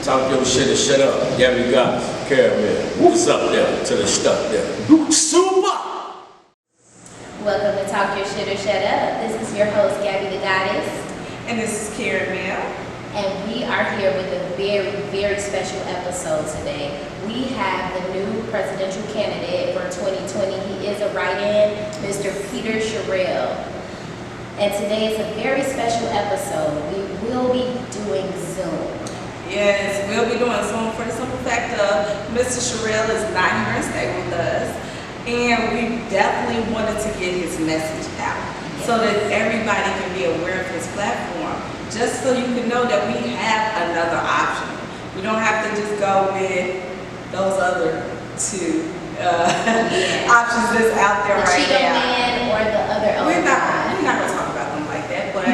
Talk your shit and shut up. Gabby got Karamel. What's up there to the stuff there? Super! Welcome to Talk Your Shit or Shut Up. This is your host, Gabby the Goddess. And this is Karamel. And we are here with a very, very special episode today. We have the new presidential candidate for 2020. He is a write-in, Mr. Peter Sherrill. And today is a very special episode. We will be doing Zoom. Yes, we'll be doing Zoom for the simple fact of Mr. Sherrill is not here to stay with us. And we definitely wanted to get his message out so that everybody can be aware of his platform. Just so you can know that we have another option. We don't have to just go with those other two options that's out there the right Cheeto now. Man or the other We're not going to talk about them like that, but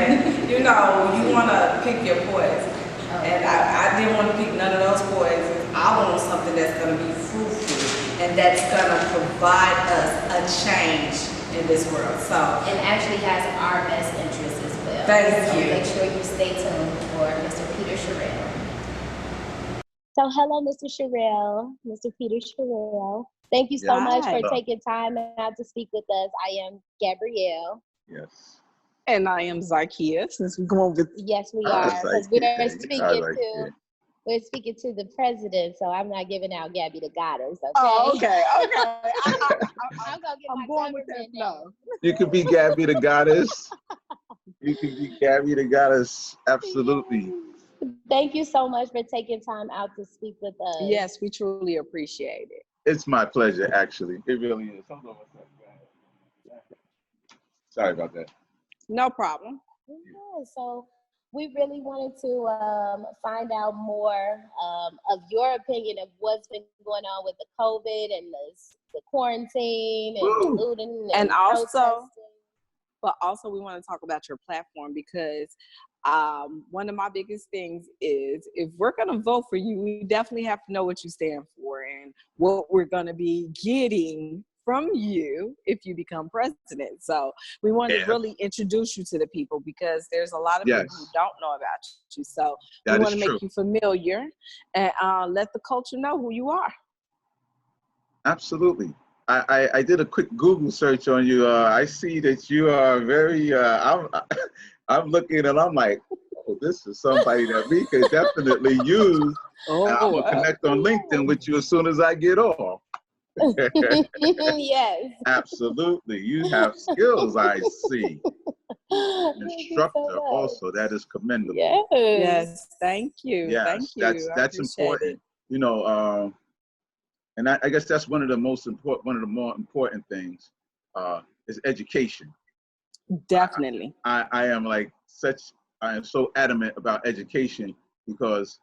you know, you want to pick your poison. And I didn't want to pick none of those poisons. I want something that's going to be fruitful and that's going to provide us a change in this world. So, and actually has our best interests as well. Thank you. Make sure you stay tuned for Mr. Peter Sherrill. So hello, Mr. Sherrill, Mr. Peter Sherrill. Thank you so much for taking time out to speak with us. I am Gabrielle. Yes. And I am Zykia, since we're going with... Yes, we are, because we're speaking to the president, so I'm not giving out Gabby the Goddess, okay? Oh, okay. I'm going with that now. You could be Gabby the Goddess. You can be Gabby the Goddess, absolutely. Thank you so much for taking time out to speak with us. Yes, we truly appreciate it. It's my pleasure, actually. It really is. Sorry about that. No problem. Yeah, so we really wanted to find out more of your opinion of what's been going on with the COVID and the quarantine and the looting and protesting. But also we want to talk about your platform because one of my biggest things is if we're going to vote for you, we definitely have to know what you stand for and what we're going to be getting from you if you become president. So we want to really introduce you to the people because there's a lot of people who don't know about you. So we want to make you familiar and let the culture know who you are. Absolutely. I did a quick Google search on you. I see that you are very, I'm looking and I'm like, oh, this is somebody that we could definitely use. And I'm going to connect on LinkedIn with you as soon as I get off. Yes. Absolutely. You have skills, I see. Instructor also, that is commendable. Yes, thank you. Yes, thank you. That's important. It. You know, and I guess that's one of the more important things is education. Definitely. I am so adamant about education because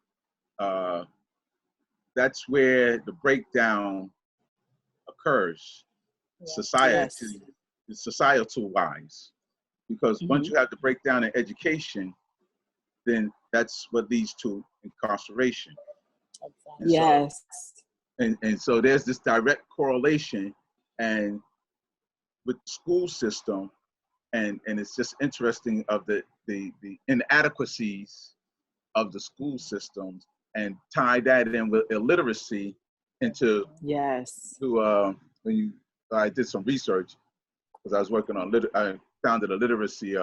that's where the breakdown occurs, societal wise, because once you have the breakdown in education, then that's what leads to incarceration. And so there's this direct correlation and with the school system, and it's just interesting of the inadequacies of the school systems and tie that in with illiteracy into I did some research because I was working on I founded a literacy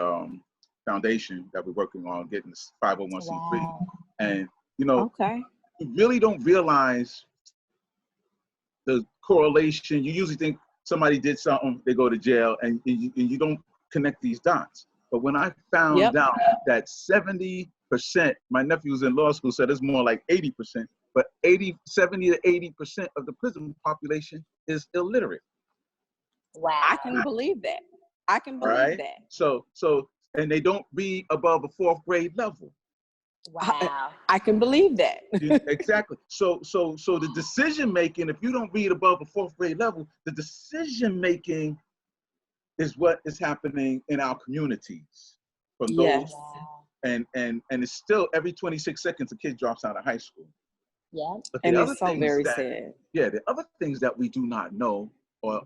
foundation that we're working on getting this 501c3 and you know you really don't realize the correlation. You usually think somebody did something, they go to jail, and you don't connect these dots. But when I found out that 70%, my nephew was in law school, said it's more like 80%, but 70 to 80% of the prison population is illiterate. Wow. I can believe that. I can believe that. So, and they don't read above a 4th grade level. Wow. I can believe that. Exactly. So the decision making, if you don't read above a 4th grade level, the decision making is what is happening in our communities. From those, and it's still every 26 seconds a kid drops out of high school. Yeah. And it's so very sad. Yeah, the other things that we do not know or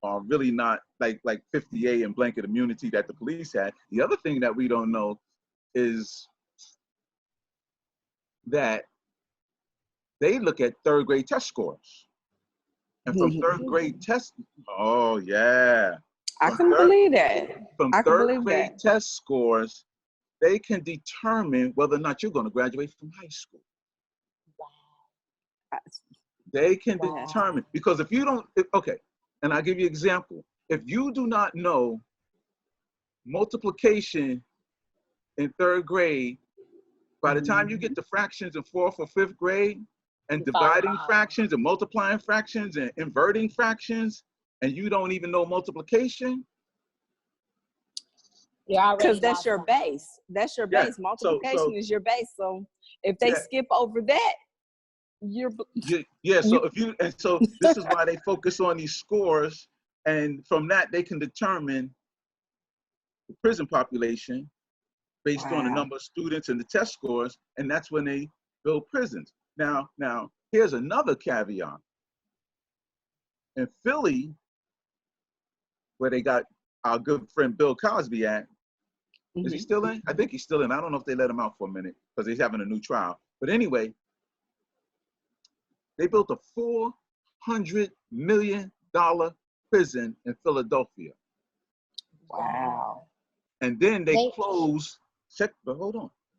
are really not like 50A and blanket immunity that the police had. The other thing that we don't know is that they look at third grade test scores. And from third grade test, oh yeah. I can believe that. From third grade test scores, they can determine whether or not you're going to graduate from high school. Wow. They can determine, because if you don't, okay, and I'll give you an example. If you do not know multiplication in third grade, by the time you get to fractions in fourth or fifth grade, and dividing fractions and multiplying fractions and inverting fractions, and you don't even know multiplication. Because that's your base. That's your base. Multiplication is your base. So if they skip over that, so if you, and so this is why they focus on these scores, and from that they can determine the prison population based on the number of students and the test scores, and that's when they build prisons. Now, here's another caveat. In Philly, where they got our good friend Bill Cosby at, is he still in? I think he's still in. I don't know if they let him out for a minute because he's having a new trial. But anyway, they built a $400 million prison in Philadelphia. Wow. And then they closed,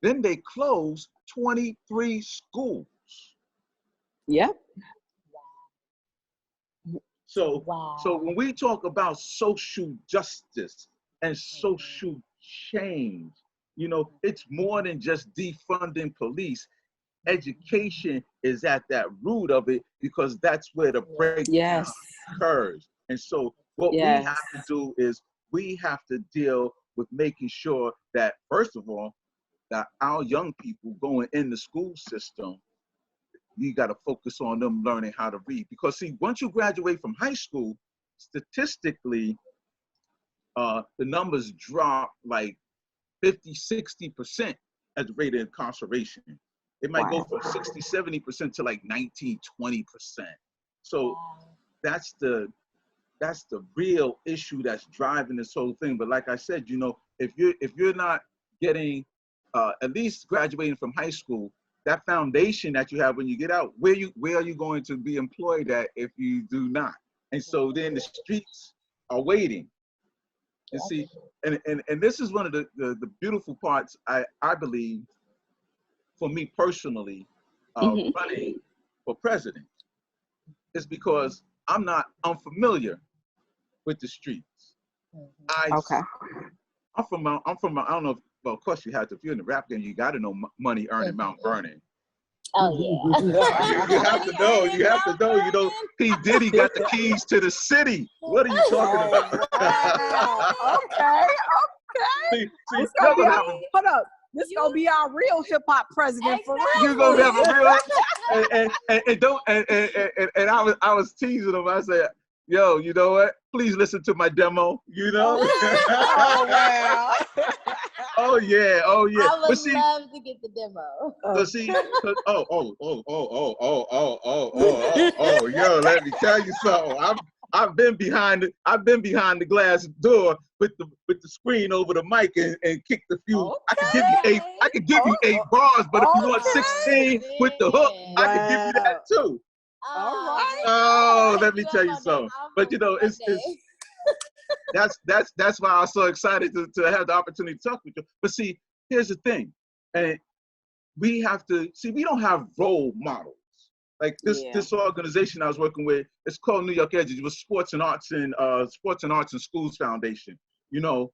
then they closed 23 schools. Yep. So when we talk about social justice and social change, you know, it's more than just defunding police. Education is at that root of it, because that's where the breakdown occurs. And so what we have to do is we have to deal with making sure that, first of all, that our young people going in the school system, you got to focus on them learning how to read. Because see, once you graduate from high school, statistically, the numbers drop like 50-60% at the rate of incarceration. It might go from 60-70% to like 19-20%. So that's the real issue that's driving this whole thing. But like I said, you know, if you're not getting at least graduating from high school, that foundation that you have when you get out, where are you going to be employed at if you do not? And so then the streets are waiting. And see, and this is one of the beautiful parts, I believe, for me personally, running for president, is because I'm not unfamiliar with the streets. I'm from I don't know if, well, of course you have to, if you're in the rap game, you got to know Money Earning Mount Vernon. Oh yeah. You have to know, you know, P. Diddy got the keys to the city. What are you talking about? Okay. Hold up. This gonna be our real hip hop president for real. You're gonna have a real and I was teasing him. I said, yo, you know what? Please listen to my demo. You know? Oh wow. Oh yeah. I would love to get the demo. But see, yo, let me tell you something. I've been behind the glass door with the screen over the mic and kicked a few. Okay. I could give you 8 bars, but if you want 16 with the hook, I could give you that too. All right. Oh, let me tell you something. But you know, it's that's why I was so excited to have the opportunity to talk with you. But see, here's the thing, and we have to see, we don't have role models. Like this organization I was working with, it's called New York Edge. It was Sports and Arts and Schools Foundation. You know,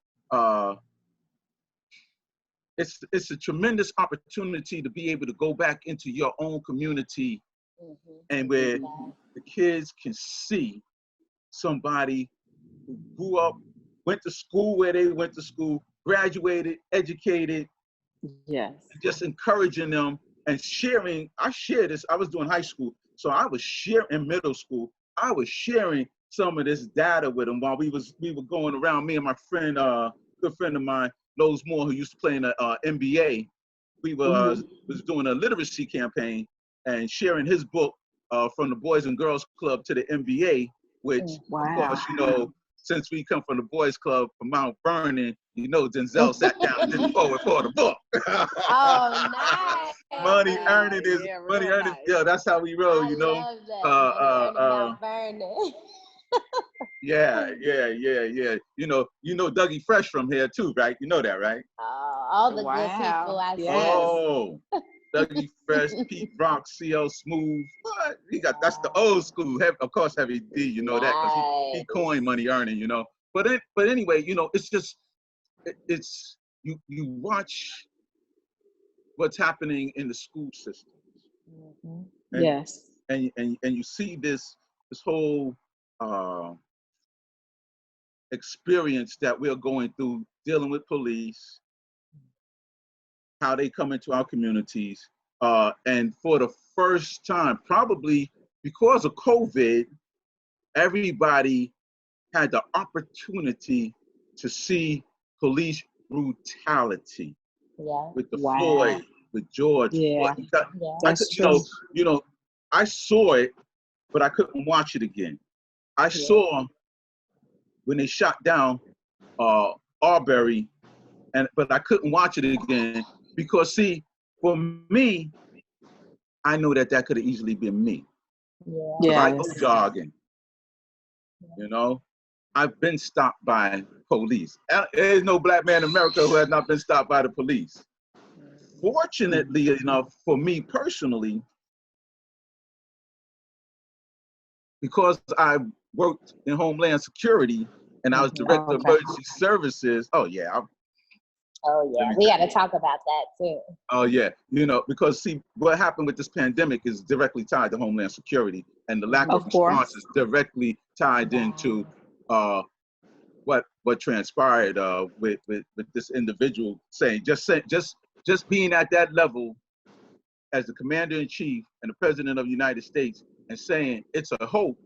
it's a tremendous opportunity to be able to go back into your own community, and where the kids can see somebody who grew up, went to school where they went to school, graduated, educated, just encouraging them and sharing. I share this. I was doing high school, so I was sharing in middle school. I was sharing some of this data with them while we were going around. Me and my friend, good friend of mine, Lowe's Moore, who used to play in the NBA. We was doing a literacy campaign and sharing his book from the Boys and Girls Club to the NBA, which of course, you know, since we come from the Boys Club from Mount Vernon, you know, Denzel sat down and did forward for the book. Oh, nice. money earning is money earning. Nice. Yeah, that's how we roll, I you know. love that. Not burning. Yeah. You know Dougie Fresh from here too, right? You know that, right? All the good people I see. Oh, Dougie Fresh, Pete Rock, CL Smooth. What? That's the old school. Of course, Heavy D, you know that because he coined money earning, you know. But anyway, you know, it's just it's you watch what's happening in the school systems. And, Yes. And you see this whole experience that we're going through dealing with police, how they come into our communities, and for the first time, probably because of COVID, everybody had the opportunity to see police brutality. Yeah. With the Floyd, with George. Yeah. That's true. You know, I saw it, but I couldn't watch it again. I saw when they shot down Arbery, but I couldn't watch it again because, see, for me, I know that could have easily been me. Yeah. I go jogging, you know. I've been stopped by police. There's no black man in America who has not been stopped by the police. Fortunately enough, for me personally, because I worked in Homeland Security and I was Director of Emergency Services. Oh yeah, we got to talk about that too. Oh yeah, you know, because see, what happened with this pandemic is directly tied to Homeland Security, and the lack of response is directly tied into what transpired with this individual saying just being at that level as the Commander-in-Chief and the President of the United States and saying it's a hoax.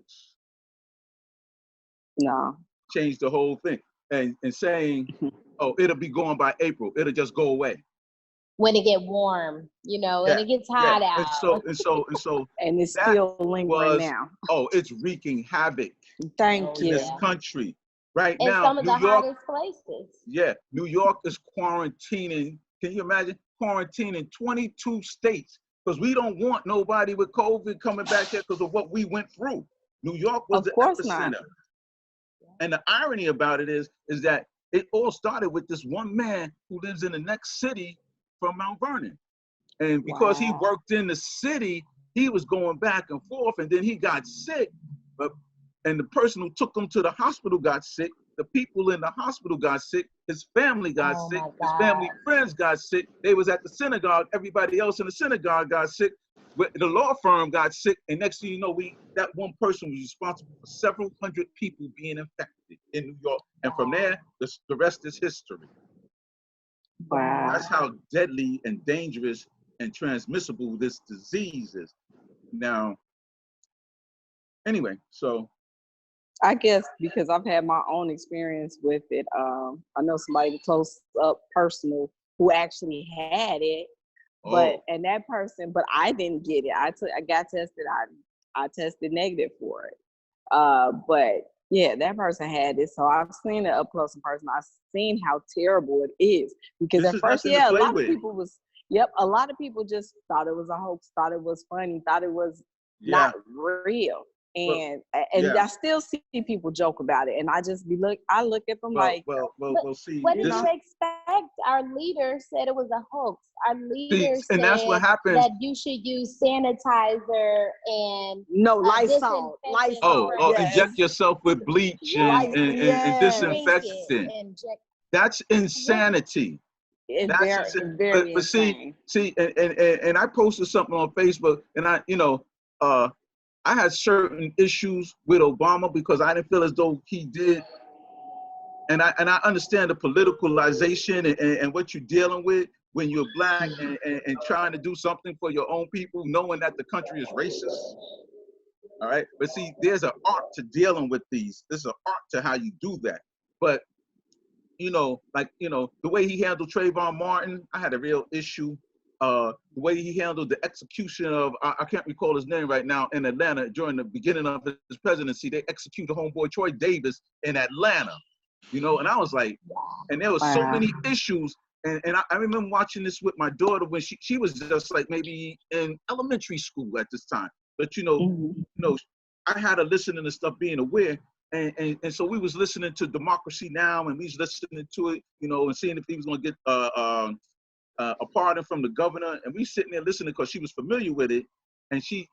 No. Changed the whole thing. And saying, oh, it'll be gone by April. It'll just go away. When it get warm, you know, and it gets hot out. And so and it's still lingering now. Oh, it's wreaking havoc in this country. Right in now, some of New the York, hottest places. Yeah, New York is quarantining. Can you imagine quarantining 22 states? Because we don't want nobody with COVID coming back here because of what we went through. New York was the epicenter. Not. And the irony about it is that it all started with this one man who lives in the next city from Mount Vernon. And because he worked in the city, he was going back and forth, and then he got sick. And the person who took him to the hospital got sick. The people in the hospital got sick. His family got sick. His family friends got sick. They was at the synagogue. Everybody else in the synagogue got sick. The law firm got sick. And next thing you know, that one person was responsible for several hundred people being infected in New York. And from there, the rest is history. Wow. That's how deadly and dangerous and transmissible this disease is. Now, anyway, so I guess because I've had my own experience with it. I know somebody close up personal who actually had it, but I didn't get it. I got tested. I tested negative for it. But yeah, that person had it. So I've seen it up close and personal. I've seen how terrible it is because at first, a lot of people just thought it was a hoax, thought it was funny, thought it was not real. And I still see people joke about it, and I look at them see. What did you expect? Our leader said it was a hoax. Our leader said that's what happened. That you should use sanitizer and Lysol. Inject yourself with bleach and disinfectant. That's insanity. It's very insane. See, and I posted something on Facebook, and I had certain issues with Obama because I didn't feel as though he did. And I understand the politicalization and what you're dealing with when you're black and trying to do something for your own people, knowing that the country is racist. All right. But see, there's an art to dealing with these. There's an art to how you do that. But, the way he handled Trayvon Martin, I had a real issue. The way he handled the execution of, I can't recall his name right now, in Atlanta during the beginning of his presidency. They executed homeboy Troy Davis in Atlanta, and I was like, and there was so many issues And I remember watching this with my daughter when she was just like maybe in elementary school at this time. But I had her listening to stuff, being aware. And so we was listening to Democracy Now! And we was listening to it, and seeing if he was going to get a pardon from the governor. And we sitting there listening because she was familiar with it. And she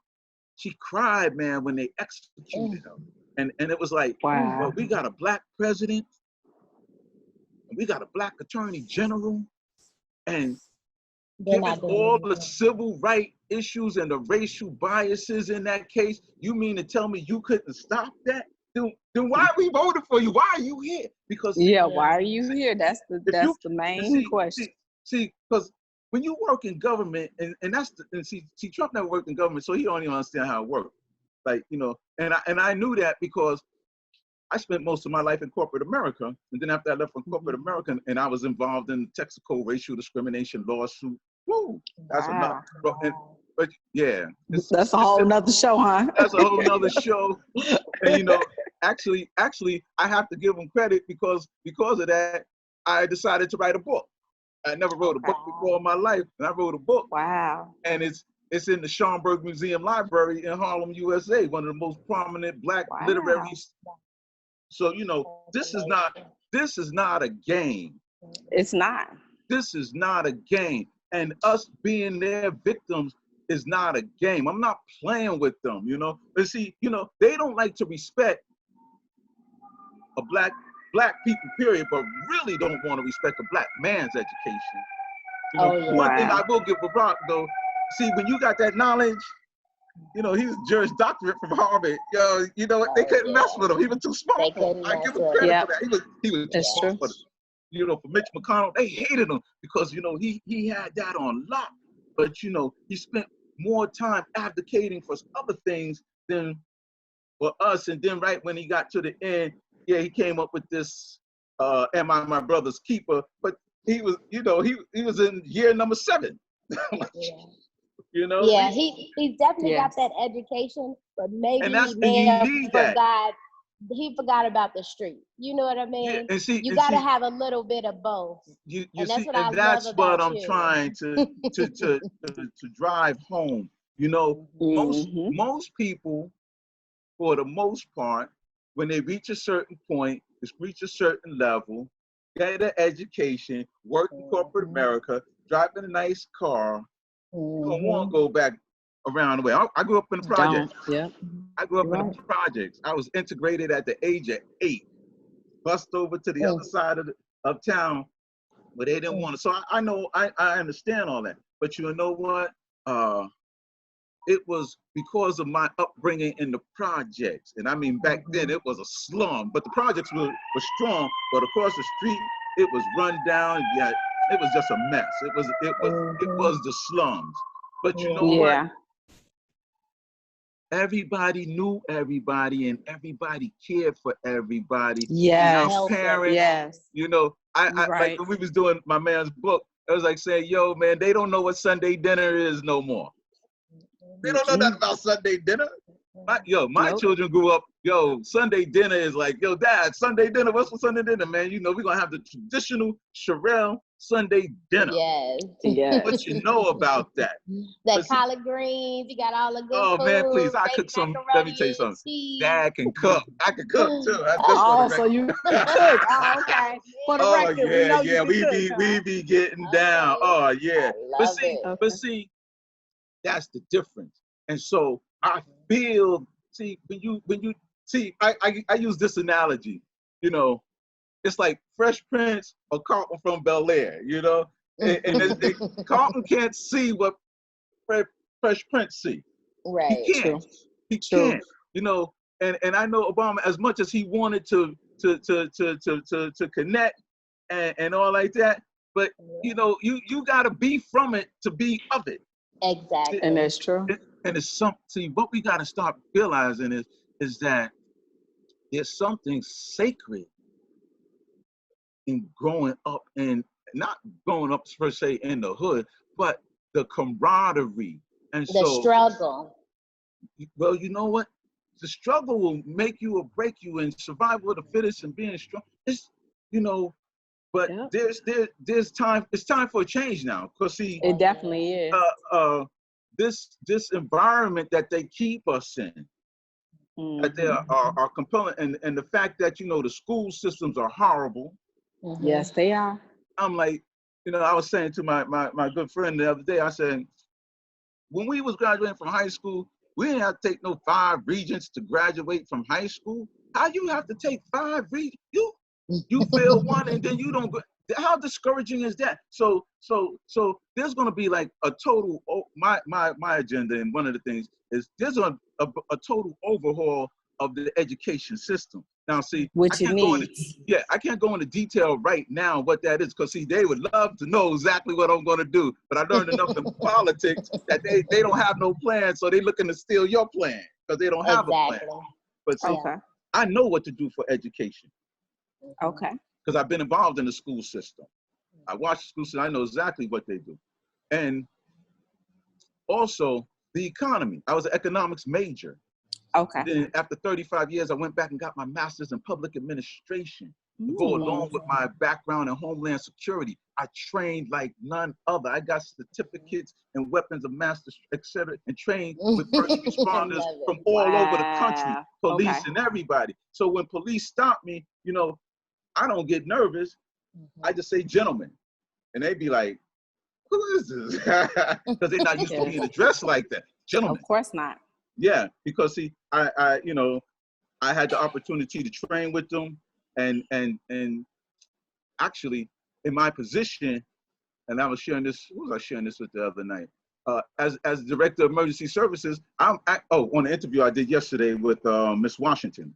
cried, man, when they executed him. And it was like, wow. Well, we got a black president. We got a black attorney general. And given all the civil rights issues and the racial biases in that case, you mean to tell me you couldn't stop that? Then why are we voting for you? Why are you here? Because why are you here? That's the main question. See, because when you work in government, and Trump never worked in government, so he don't even understand how it works. Like, and I knew that because I spent most of my life in corporate America, and then after I left from corporate America, and I was involved in the Texaco racial discrimination lawsuit. Woo! That's enough. But yeah, that's a whole nother show, huh? That's a whole nother show. And actually, I have to give them credit because of that, I decided to write a book. I never wrote a book before in my life, and I wrote a book. Wow! And it's in the Schomburg Museum Library in Harlem, USA, one of the most prominent black literary. So this is not a game. It's not. This is not a game, and us being their victims is not a game. I'm not playing with them, But see, they don't like to respect a black people, period, but really don't want to respect a black man's education. One thing I will give Barack though, see, when you got that knowledge, he's a Juris Doctorate from Harvard. They couldn't mess with him. He was too smart for him. I give him credit for that. He was too smart for them. For Mitch McConnell, they hated him because he had that on lock. But he spent more time advocating for other things than for us. And then right when he got to the end, he came up with this "Am I My Brother's Keeper?" But he was, he was in year number 7. He definitely got that education, but maybe he forgot about the street. You know what I mean? You got to have a little bit of both. That's what I'm trying to drive home. Most people, for the most part, when they reach a certain point, reach a certain level, get an education, work in corporate America, driving a nice car, you don't want to go back around the way. I grew up in the projects. I grew up in the projects. I was integrated at the age of 8, bussed over to the other side of town where they didn't want to. So I know, I understand all that. But you know what? It was because of my upbringing in the projects. And I mean, back then it was a slum, but the projects were strong. But across the street, it was run down. Yeah, it was just a mess. It was the slums. But you know what? Everybody knew everybody, and everybody cared for everybody. Yes. Our parents, I like when we was doing my man's book, I was like saying, yo, man, they don't know what Sunday dinner is no more. They don't know nothing about Sunday dinner. My children grew up, Sunday dinner is like, yo, Dad, Sunday dinner, what's for Sunday dinner, man? We're going to have the traditional Sherrill Sunday dinner. Yes. What you know about that? Collard greens, you got all the good food. Oh, man, please, I cook some, let me tell you something. Dad can cook. I can cook, too. So you cook. Oh, okay. For the record, we be getting down. Oh, yeah. But see, that's the difference. And so I feel, when you see, I use this analogy, it's like Fresh Prince or Carlton from Bel Air, and Carlton can't see what Fresh Prince see. Right. He can't. He can't. And I know Obama, as much as he wanted to connect and all like that, but you gotta be from it to be of it. Exactly. And that's true. And it's something, what we got to start realizing is that there's something sacred in growing up, and not growing up per se in the hood, but the camaraderie. And the struggle. Well, you know what? The struggle will make you or break you, in survival of the fittest and being strong. It's, But there's time. It's time for a change now. Because see, it definitely is. This environment that they keep us in, that they are compelling, and the fact that the school systems are horrible. Yes, they are. I'm like, I was saying to my good friend the other day, I said, when we was graduating from high school, we didn't have to take no 5 regents to graduate from high school. How you have to take 5 regents? You fail one and then you don't go. How discouraging is that? So there's going to be like a total, my agenda, and one of the things is there's a total overhaul of the education system. Now, see, which it needs. I can't go into detail right now what that is, because see, they would love to know exactly what I'm going to do. But I learned enough in politics that they don't have no plan, so they're looking to steal your plan because they don't have a plan. But see, I know what to do for education. Okay. Because I've been involved in the school system. I watch the school system. I know exactly what they do. And also the economy. I was an economics major. Okay. Then after 35 years, I went back and got my master's in public administration to go along with my background in homeland security. I trained like none other. I got certificates in weapons of mass, etc., and trained with first responders from all over the country, police and everybody. So when police stop me, I don't get nervous. I just say, gentlemen. And they be like, who is this? Because they're not used to being addressed like that. Gentlemen. Of course not. Yeah, because see, I had the opportunity to train with them, and actually in my position, and I was sharing this. Who was I sharing this with the other night? As director of emergency services, on the interview I did yesterday with Miss Washington,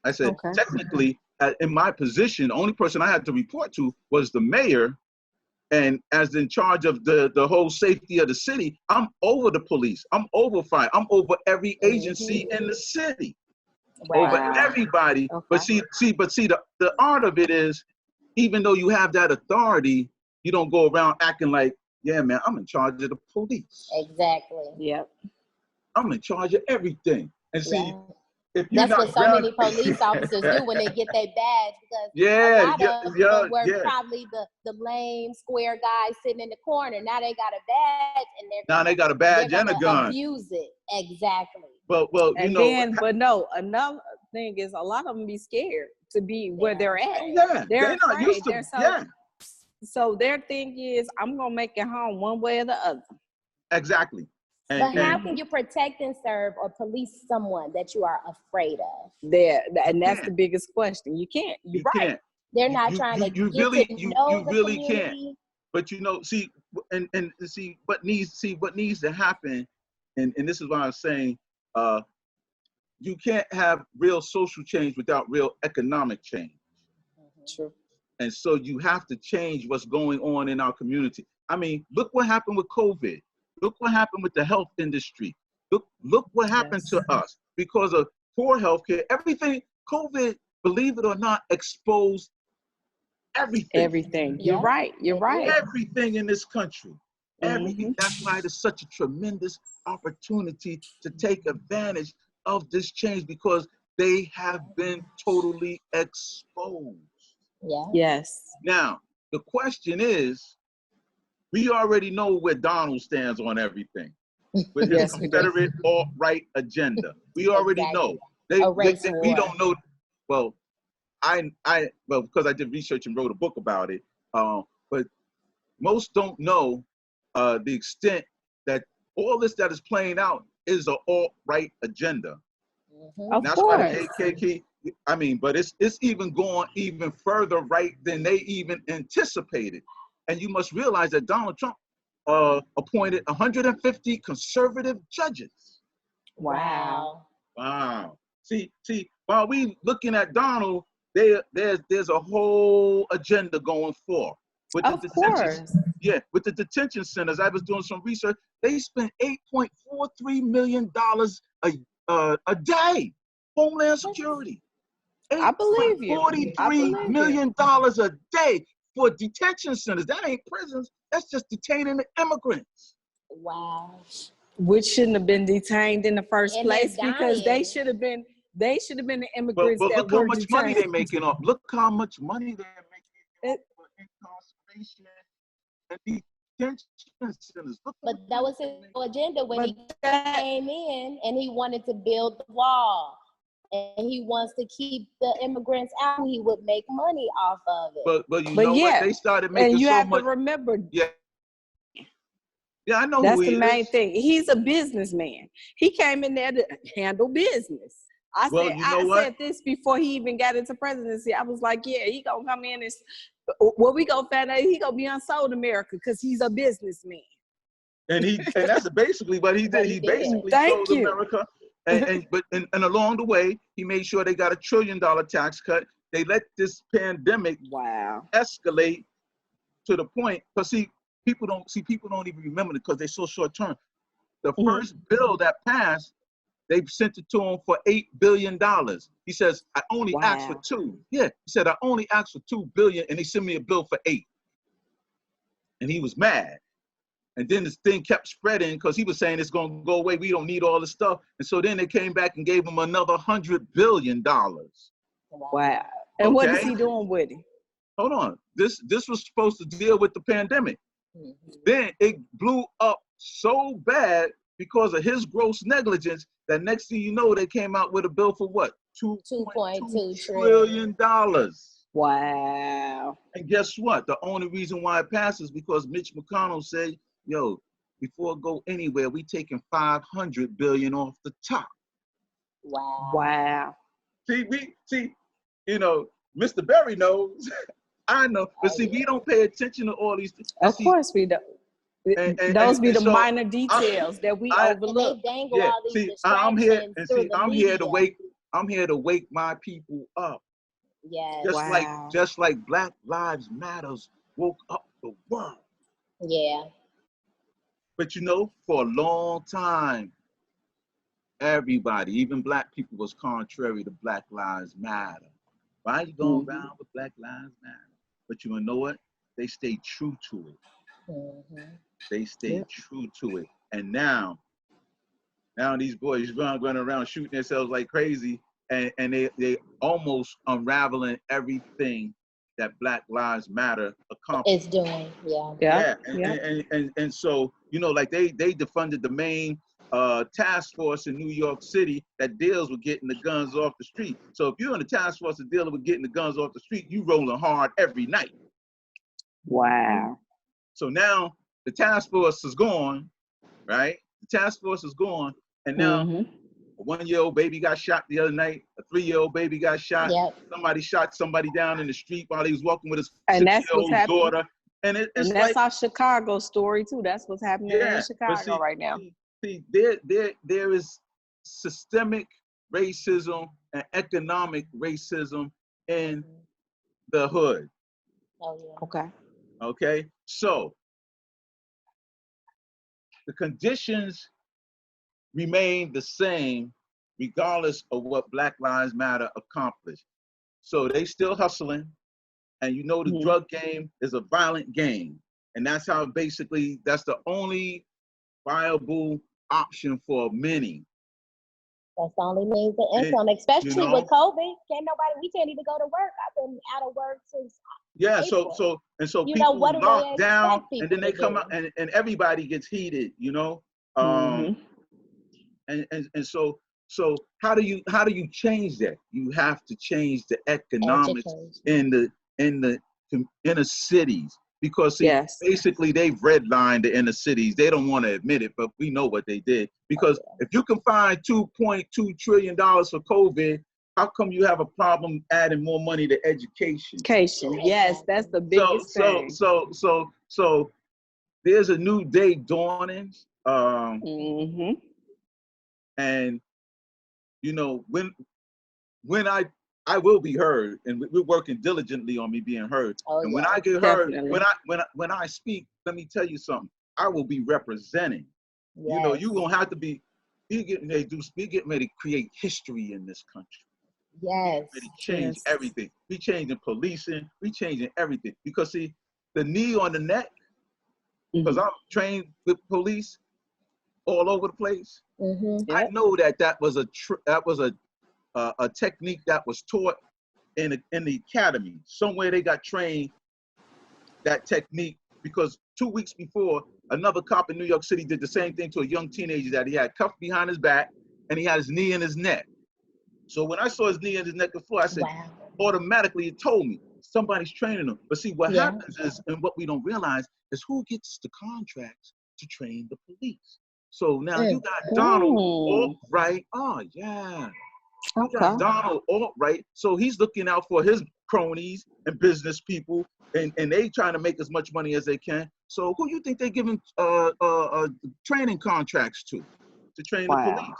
I said technically in my position, the only person I had to report to was the mayor. And as in charge of the whole safety of the city, I'm over the police. I'm over fire. I'm over every agency in the city, over everybody. Okay. But see, the art of it is, even though you have that authority, you don't go around acting like, yeah, man, I'm in charge of the police. Exactly. Yep. I'm in charge of everything. And see, if that's what so many police officers do when they get their badge, because a lot of them were probably the lame square guy sitting in the corner. Now they got a badge and they got a badge and a gun. Abuse it. Exactly. Well, but no, another thing is a lot of them be scared to be where they're at. They're not used to. So their thing is, I'm gonna make it home one way or the other. Exactly. But how can you protect and serve or police someone that you are afraid of? And that's the biggest question. You can't. You're right. Can't. They're not trying to you really can't. But see, and see what needs to happen, and this is why I'm saying, you can't have real social change without real economic change. True. And so you have to change what's going on in our community. I mean, look what happened with COVID. Look what happened with the health industry. Look what happened to us because of poor healthcare. Everything, COVID, believe it or not, exposed everything. Everything. You're right. You're right. Everything in this country. Everything. That's why it is such a tremendous opportunity to take advantage of this change, because they have been totally exposed. Yeah. Yes. Now, the question is, we already know where Donald stands on everything with his Confederate alt-right agenda. We already know. We don't know. Well, because I did research and wrote a book about it. But most don't know the extent that all this that is playing out is an alt-right agenda. Of that's course. Why the AKK. I mean, but it's even going even further right than they even anticipated. And you must realize that Donald Trump appointed 150 conservative judges. Wow. See, while we looking at Donald, there's a whole agenda going forth. With the detention centers. I was doing some research. They spent $8.43 million a day. Homeland Security. I believe you. $43 million a day for detention centers. That ain't prisons. That's just detaining the immigrants. Wow. Which shouldn't have been detained in the first place, because they should have been the immigrants. But look how much money they're making off. Look how much money they're making. incarceration and detention centers. But that was his agenda when he came in, and he wanted to build the wall. And he wants to keep the immigrants out. He would make money off of it. But you know what? They started making and you so have much. to remember, Yeah, I know that's who he the main is. thing. He's a businessman. He came in there to handle business. I said this before he even got into presidency. I was like, yeah, he gonna come in and we gonna find out he gonna be unsold America because he's a businessman. And that's basically what he did. He basically sold America. But along the way, he made sure they got $1 trillion tax cut. They let this pandemic escalate to the point, because people don't even remember it because they're so short term. The first bill that passed, they sent it to him for $8 billion. He says, I only asked for 2. Yeah, he said, I only asked for $2 billion, and they sent me a bill for 8. And he was mad. And then this thing kept spreading because he was saying it's going to go away. We don't need all this stuff. And so then they came back and gave him another $100 billion. Wow. And what is he doing with it? Hold on. This was supposed to deal with the pandemic. Then it blew up so bad because of his gross negligence that next thing you know, they came out with a bill for what? $2.2 trillion. Wow. And guess what? The only reason why it passes is because Mitch McConnell said, yo, before it go anywhere, we taking $500 billion off the top. Wow. See, Mr. Berry knows. I know. But see, we don't pay attention to all these things. Of course we don't. Those be the minor details that we overlook. I'm here to wake my people up. Yes. Just like Black Lives Matters woke up the world. Yeah. But for a long time, everybody, even Black people, was contrary to Black Lives Matter. Why are you going around with Black Lives Matter? But you know what? They stayed true to it. They stayed true to it. And now these boys running around shooting themselves like crazy, and they almost unraveling everything that Black Lives Matter accomplished. It's doing, And so, like they defunded the main task force in New York City that deals with getting the guns off the street. So if you're in the task force that dealing with getting the guns off the street, you rolling hard every night. Wow. So now the task force is gone, right? The task force is gone, and now a 1-year-old baby got shot the other night. A 3-year-old baby got shot. Somebody shot somebody down in the street while he was walking with his 6-year-old daughter. And that's like, our Chicago story too. That's what's happening in Chicago right now. See, there is systemic racism and economic racism in the hood. Okay. So the conditions remain the same regardless of what Black Lives Matter accomplished. So they still hustling, and the drug game is a violent game. And that's how that's the only viable option for many. That's the only means of income, especially with COVID. We can't even go to work. I've been out of work since April. So people lock down, and then they come out, and everybody gets heated, And so how do you change that? You have to change the economics in the inner cities, because basically they've redlined the inner cities. They don't want to admit it, but we know what they did. Because if you can find $2.2 trillion for COVID, how come you have a problem adding more money to education? Yes, that's the biggest thing. So there's a new day dawning. And when I will be heard, and we're working diligently on me being heard. When I get heard, when I speak, let me tell you something. I will be representing. You gonna have to be getting ready to create history in this country. Yes. Ready to change everything. We changing policing. We changing everything, because see, the knee on the neck. Because I'm trained with police all over the place. I know that was a technique that was taught in the academy. Somewhere they got trained that technique, because 2 weeks before, another cop in New York City did the same thing to a young teenager that he had cuffed behind his back and he had his knee in his neck. So when I saw his knee in his neck before, I said, automatically it told me somebody's training him. But see, what happens is, and what we don't realize is who gets the contracts to train the police. So now you got Donald Albright. Oh, yeah. You got Donald Albright. So he's looking out for his cronies and business people, and they trying to make as much money as they can. So who you think they're giving training contracts to train the police?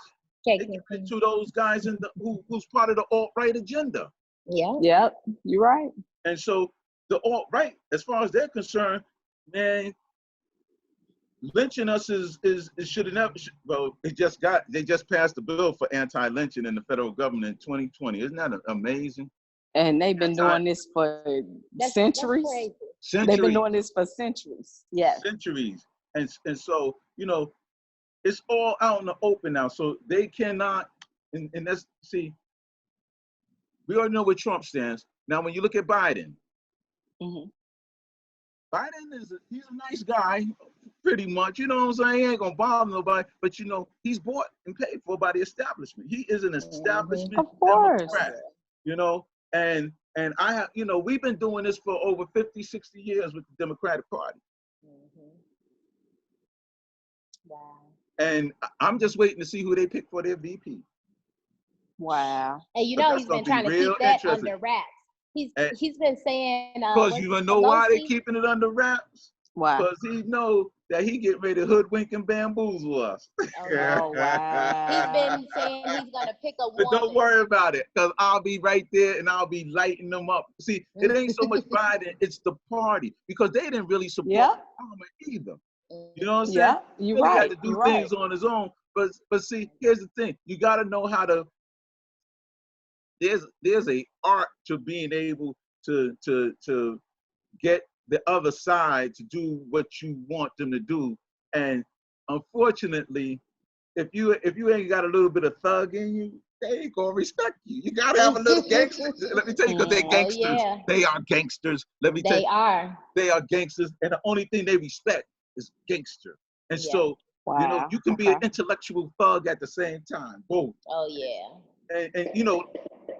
They give it to those guys in the who's part of the alt-right agenda. Yep, you're right. And so the alt-right, as far as they're concerned, man, lynching us is should have never. Well, they just passed the bill for anti-lynching in the federal government in 2020. Isn't that amazing? And they've been doing this for centuries. They've been doing this for centuries. Yes. Centuries. And so, you know, it's all out in the open now. So they cannot, and that's, see, we already know where Trump stands. Now, when you look at Biden, Biden he's a nice guy, pretty much. You know what I'm saying? He ain't gonna bother nobody, but you know, he's bought and paid for by the establishment. He is an establishment Democrat, you know, and I have, you know, we've been doing this for over 50, 60 years with the Democratic Party. Wow. And I'm just waiting to see who they pick for their VP. Wow. And you know, he's been trying to keep that under wraps. He's been saying because you wanna know why they keeping it under wraps? Why? Because he know that he get ready to hoodwink and bamboozle us. Oh, wow. He's been saying he's gonna pick a woman. But don't worry about it, because I'll be right there and I'll be lighting them up. See, it ain't so much Biden, it's the party, because they didn't really support Obama either. You know what I'm saying? Yeah, you're he right. had to do things on his own. But see, here's the thing: you got to know how to. There's a art to being able to get the other side to do what you want them to do. And unfortunately, if you ain't got a little bit of thug in you, they ain't gonna respect you. You gotta have a little gangster. Let me tell you, because they're gangsters. Oh, yeah. They are gangsters. Let me tell you, they are gangsters, and the only thing they respect is gangster. And so, you know, you can be an intellectual thug at the same time. Both. Oh yeah. And you know,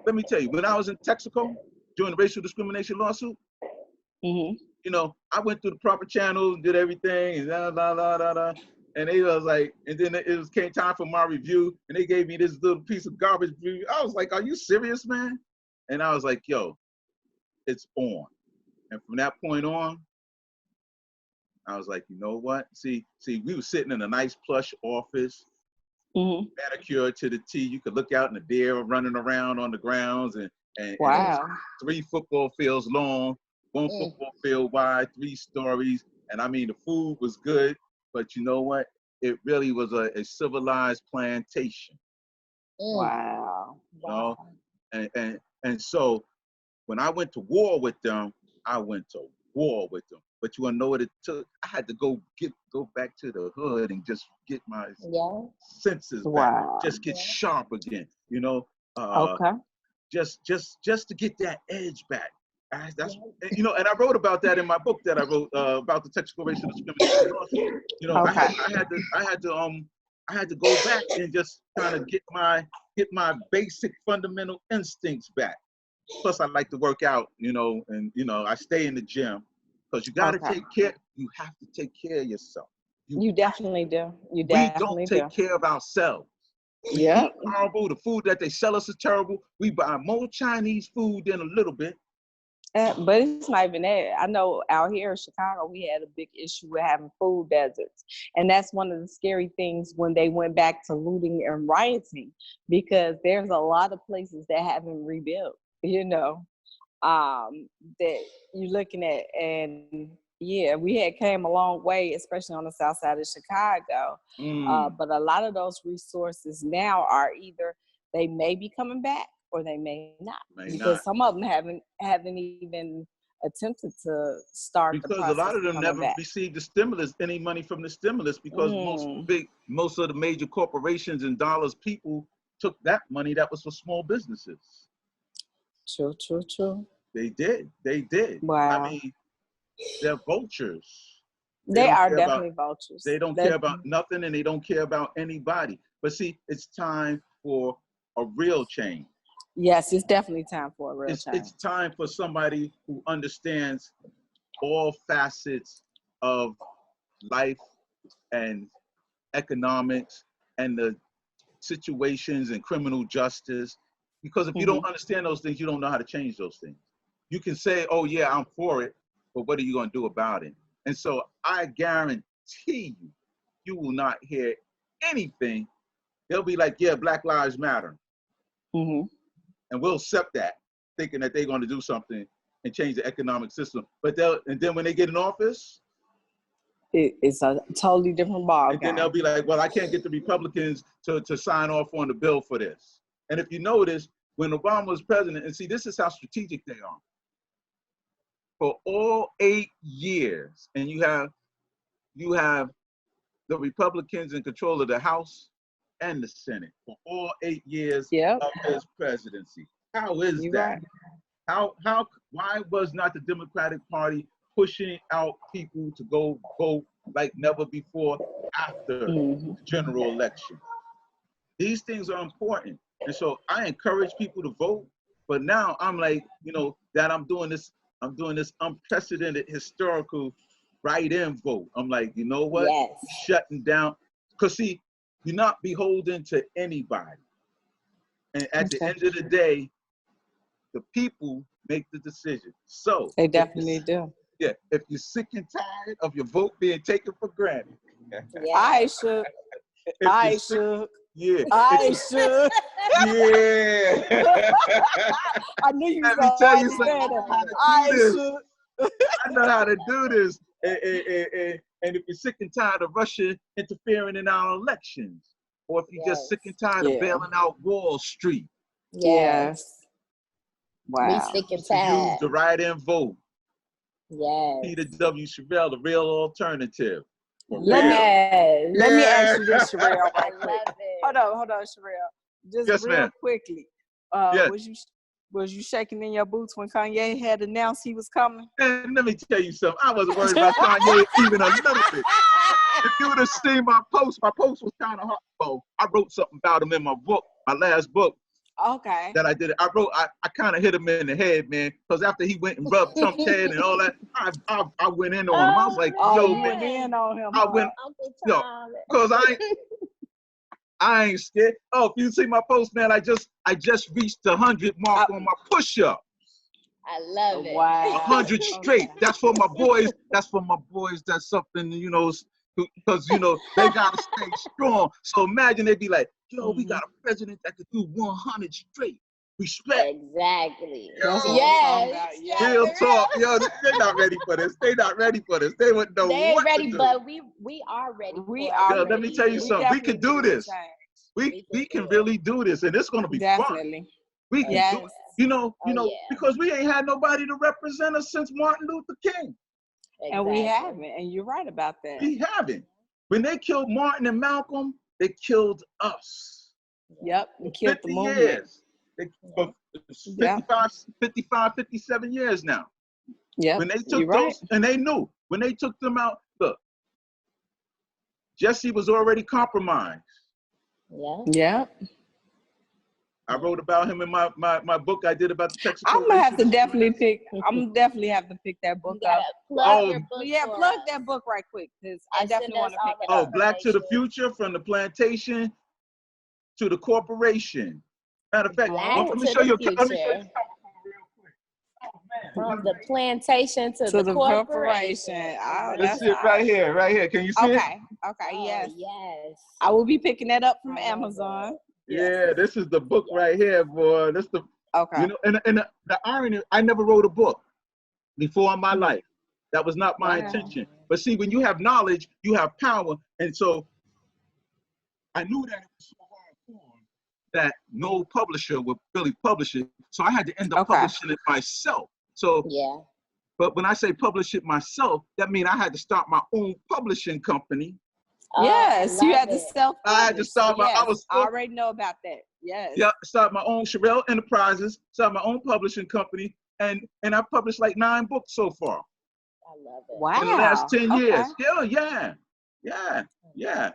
let me tell you, when I was in Texaco during the racial discrimination lawsuit, you know, I went through the proper channels, did everything, and and they was like, and then came time for my review, and they gave me this little piece of garbage review. I was like, "Are you serious, man?" And I was like, "Yo, it's on." And from that point on, I was like, you know what? See, we were sitting in a nice plush office, manicured to the T. You could look out and the deer running around on the grounds, and wow, 3 football fields long, 1 football field wide, 3 stories. And I mean, the food was good, but you know what? It really was a civilized plantation. Wow. You know? And so when I went to war with them, I went to war with them. But you want to know what it took? I had to go back to the hood and just get my senses back, just get sharp again. You know, just to get that edge back. That's you know, and I wrote about that in my book that I wrote about the Texaco racial discrimination lawsuit. You know, I had to go back and just kind of get my basic fundamental instincts back. Plus, I like to work out, you know, and you know, I stay in the gym. Because you got to take care, you have to take care of yourself. You definitely do. You We definitely don't take care of ourselves. We eat horrible. The food that they sell us is terrible. We buy more Chinese food than a little bit. But it's not even that. I know out here in Chicago, we had a big issue with having food deserts. And that's one of the scary things when they went back to looting and rioting, because there's a lot of places that haven't rebuilt, you know. That you're looking at, and we had came a long way, especially on the south side of Chicago. But a lot of those resources now are either they may be coming back or they may not, because some of them haven't even attempted to start because the process. A lot of them never received any money from the stimulus, because most of the major corporations and dollars people took that money that was for small businesses. True. They did. Wow. I mean, They're vultures. They are definitely vultures. They don't care about nothing, and they don't care about anybody. But see, it's time for a real change. Yes, it's definitely time for a real change. It's time for somebody who understands all facets of life and economics and the situations and criminal justice. Because if you don't understand those things, you don't know how to change those things. You can say, oh yeah, I'm for it, but what are you going to do about it? And so I guarantee you, you will not hear anything. They'll be like, yeah, Black Lives Matter. And we'll accept that, thinking that they're going to do something and change the economic system. But then when they get in office, it's a totally different ball game. And then they'll be like, well, I can't get the Republicans to sign off on the bill for this. And if you notice, when Obama was president, and see, this is how strategic they are. For all 8 years, and you have the Republicans in control of the House and the Senate for all 8 years of his presidency. How is that? Right. Why was not the Democratic Party pushing out people to go vote like never before after the general election? These things are important. And so I encourage people to vote, but now I'm like, that I'm doing this unprecedented historical write-in vote. I'm like, you know what? Yes. Shutting down. Because see, you're not beholden to anybody. And at the end of the day, the people make the decision. So they definitely do. Yeah, if you're sick and tired of your vote being taken for granted. Yeah. I should. I should. Yeah. I should. Yeah. I knew you Let were me tell going you to something. say that. I should. I know how to do this. And if you're sick and tired of Russia interfering in our elections, or if you're just sick and tired of bailing out Wall Street. Yes. Wow. We sick and tired. Use the write-in vote. Yes. Peter W. Sherrill, the real alternative. Let me ask you this, Sherrill, right quick. Hold on, Sherrill. Just real quickly. Was you shaking in your boots when Kanye had announced he was coming? And let me tell you something. I wasn't worried about Kanye even a little bit. If you would have seen my post was kind of hard. Oh, I wrote something about him in my book, my last book. Okay. That I did. I kind of hit him in the head, man, because after he went and rubbed Trump's head and all that, I went in on him. I was like, yo, man. Went in on him. I went, because I ain't scared. Oh, if you see my post, man, I just reached the 100 mark on my push-up. I love it. Wow. 100 straight. That's for my boys. That's something, because, they got to stay strong. So imagine they'd be like, yo, we got a president that could do 100 straight. Respect. Exactly. Yes. Real talk. Yo, they're not ready for this. They wouldn't know they ain't what ready, to do. but we are ready. Let me tell you something. We can do this. We can really do this, and it's going to be fun. We can do it. Because we ain't had nobody to represent us since Martin Luther King. Exactly. And we haven't, and you're right about that. We haven't. When they killed Martin and Malcolm, they killed us. Yep, they killed the movement. Years. 55, 57 years now. Yeah. When they took those, and they knew, when they took them out, look, Jesse was already compromised. Yeah. I wrote about him in my book I did about the Texas. I'm gonna have to definitely have to pick that book up. Plug that book right quick, because I definitely want to pick it up. up. Black to the Future, from the plantation to the corporation. Matter of fact, let me show you something real quick. From the plantation to the corporation. Oh, that's it right here. Can you see it? Okay, yes. Yes. I will be picking that up from Amazon. Yeah, this is the book right here, boy. This the and the irony, I never wrote a book before in my life. That was not my intention. But see, when you have knowledge, you have power, and so I knew that it was so hardcore that no publisher would really publish it. So I had to end up publishing it myself. So but when I say publish it myself, that means I had to start my own publishing company. Yes, you had to self-publish. I had to start I already know about that. Yes. Yeah, start my own Sherrill Enterprises, start my own publishing company, and I published like 9 books so far. love it. Wow. In the last 10 Okay. years. Hell yeah. Yeah. Yeah.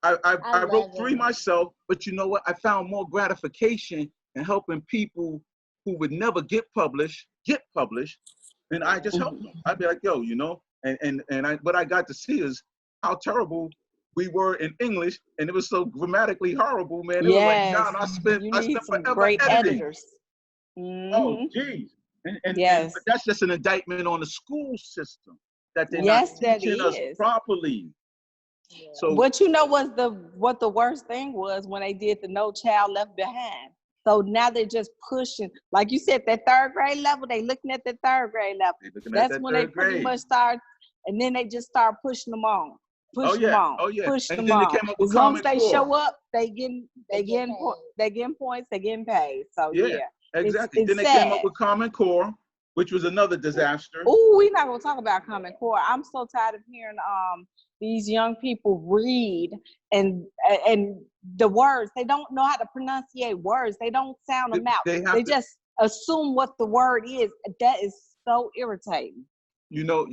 I wrote 3 myself, but you know what? I found more gratification in helping people who would never get published, and I just helped them. I'd be like, yo, you know, what I got to see is how terrible we were in English, and it was so grammatically horrible, man. It was like, John, I spent some forever great editing. editors. Oh, geez. Yes. But that's just an indictment on the school system that they're Yes, not that teaching us is. properly. Yeah. So What you know was what the worst thing was when they did the No Child Left Behind. So now they're just pushing, like you said, that 3rd grade level. They looking at the 3rd grade level. That's when they pretty much start, and then they just start pushing them on, pushing them on. And then they came up with As long as Common they Core. show up, they getting points, they getting paid. So yeah, exactly. It's then they sad. came up with Common Core, which was another disaster. Oh, we're not gonna talk about Common Core. I'm so tired of hearing these young people read and the words. They don't know how to pronunciate words. They don't sound them out. They just assume what the word is. That is so irritating. You know,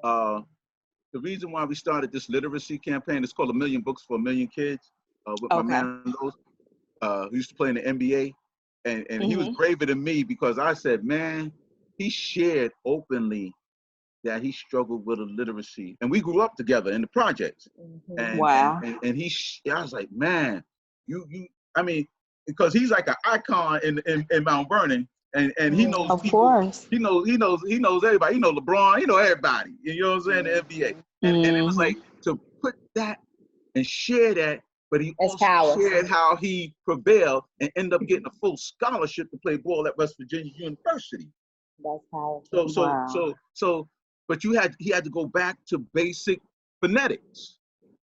the reason why we started this literacy campaign is called A Million Books for a Million Kids. With my man who used to play in the NBA, and he was braver than me because I said, man, he shared openly that he struggled with illiteracy, and we grew up together in the projects. And, wow. And I was like, man, I mean, because he's like an icon in Mount Vernon, and he knows of people. Course. He knows everybody. He knows LeBron. He knows everybody. You know what I'm saying? The NBA. And it was like to put that and share that, but he also shared how he prevailed and ended up getting a full scholarship to play ball at West Virginia University. That's powerful. So, but he had to go back to basic phonetics.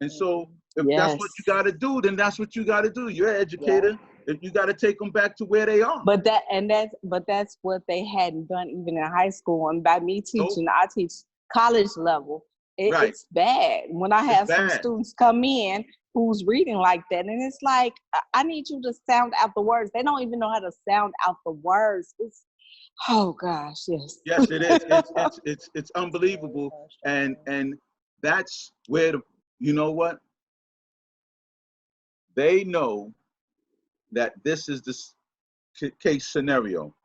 And so if that's what you got to do, then that's what you got to do. You're an educator. If you got to take them back to where they are. But that's what they hadn't done even in high school. And by me teaching, I teach college level. It's bad. When I have some students come in who's reading like that, and it's like, I need you to sound out the words. They don't even know how to sound out the words. Oh gosh, yes. Yes, it is. It's unbelievable, and that's where you know what? They know that this is the case scenario,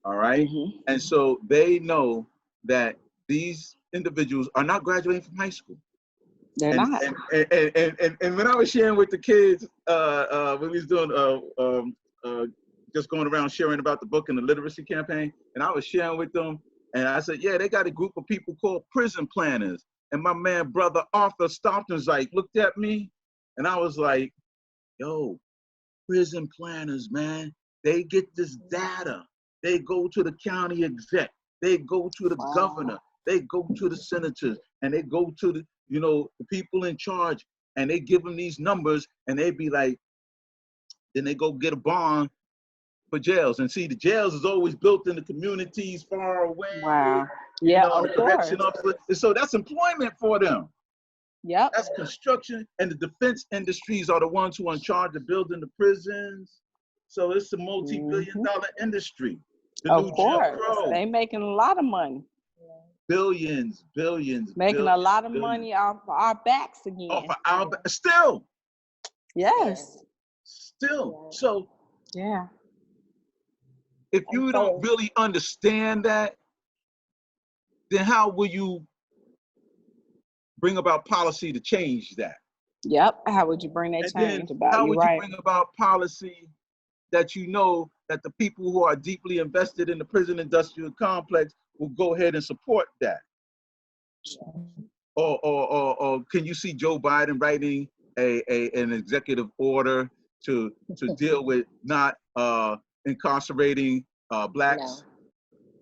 all right? And so they know that these individuals are not graduating from high school. They're not. And when I was sharing with the kids, when we was doing just going around sharing about the book and the literacy campaign, and I was sharing with them, and I said, yeah, they got a group of people called prison planners. And my man, brother Arthur Stompton's like, looked at me, and I was like, yo, prison planners, man, they get this data. They go to the county exec. They go to the governor. They go to the senators, and they go to the people in charge, and they give them these numbers, and they be like, then they go get a bond for jails. And see, the jails is always built in the communities far away. Wow. Yeah, of course. And so that's employment for them. Yep. That's construction, and the defense industries are the ones who are in charge of building the prisons. So it's a multi-billion-dollar industry. Of course. They making a lot of money. Billions. Making a lot of money off our backs again. Still. Yes. Still. So. Yeah. If you don't really understand that, then how will you bring about policy to change that? Yep. How would you bring that change about? How would you bring about policy that you know that the people who are deeply invested in the prison industrial complex will go ahead and support that? Or can you see Joe Biden writing an executive order to deal with not incarcerating blacks?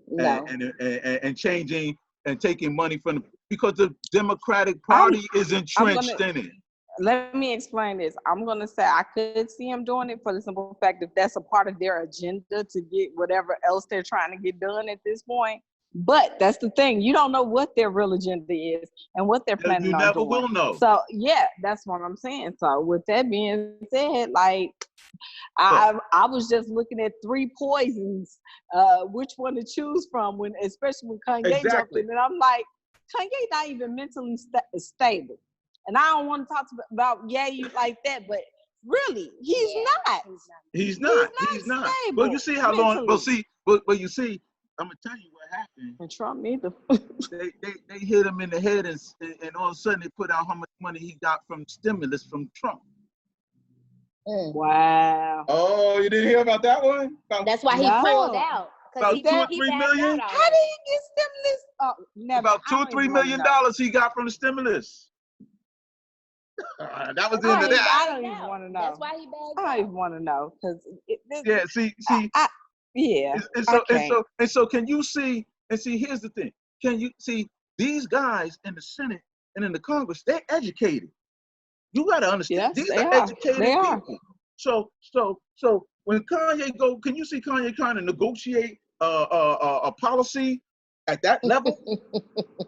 No. And changing and taking money from the, because the Democratic Party is entrenched in it. Let me explain this. I'm going to say I could see him doing it for the simple fact if that's a part of their agenda to get whatever else they're trying to get done at this point. But that's the thing. You don't know what their real agenda is and what they're planning on doing. You never will know. So, yeah, that's what I'm saying. So, with that being said, like, I was just looking at 3 poisons, which one to choose from, especially when Kanye jumped in. And I'm like, Kanye not even mentally stable. And I don't want to talk about Ye like that, but really, he's not. He's not stable. Well, you see how long. Well, see, but you see, I'm gonna tell you what happened. And Trump neither. they hit him in the head, and all of a sudden they put out how much money he got from stimulus from Trump. Wow. Oh, you didn't hear about that one? That's why he pulled out. About he 2 or 3 million. How did he get stimulus? Oh, never. About $2 or $3 million he got from the stimulus. That was the end of that. I don't even want to know. That's why he bagged I don't even want to know because And so can you see? And see, here's the thing. Can you see these guys in the Senate and in the Congress? They're educated. You got to understand. Yes, these are educated people. So when Kanye go, can you see Kanye trying to negotiate a policy at that level?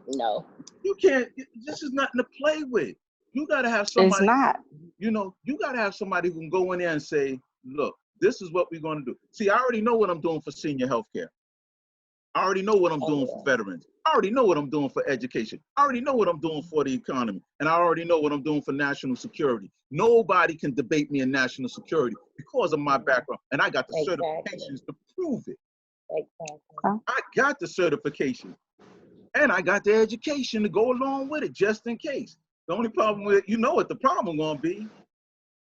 No. You can't. This is nothing to play with. You got to have somebody. It's not. You know, you got to have somebody who can go in there and say, look, this is what we're going to do. See, I already know what I'm doing for senior health care. I already know what I'm doing for veterans. I already know what I'm doing for education. I already know what I'm doing for the economy. And I already know what I'm doing for national security. Nobody can debate me in national security because of my background. And I got the certifications to prove it. Exactly. I got the certification. And I got the education to go along with it, just in case. The only problem with, you know what the problem gonna be?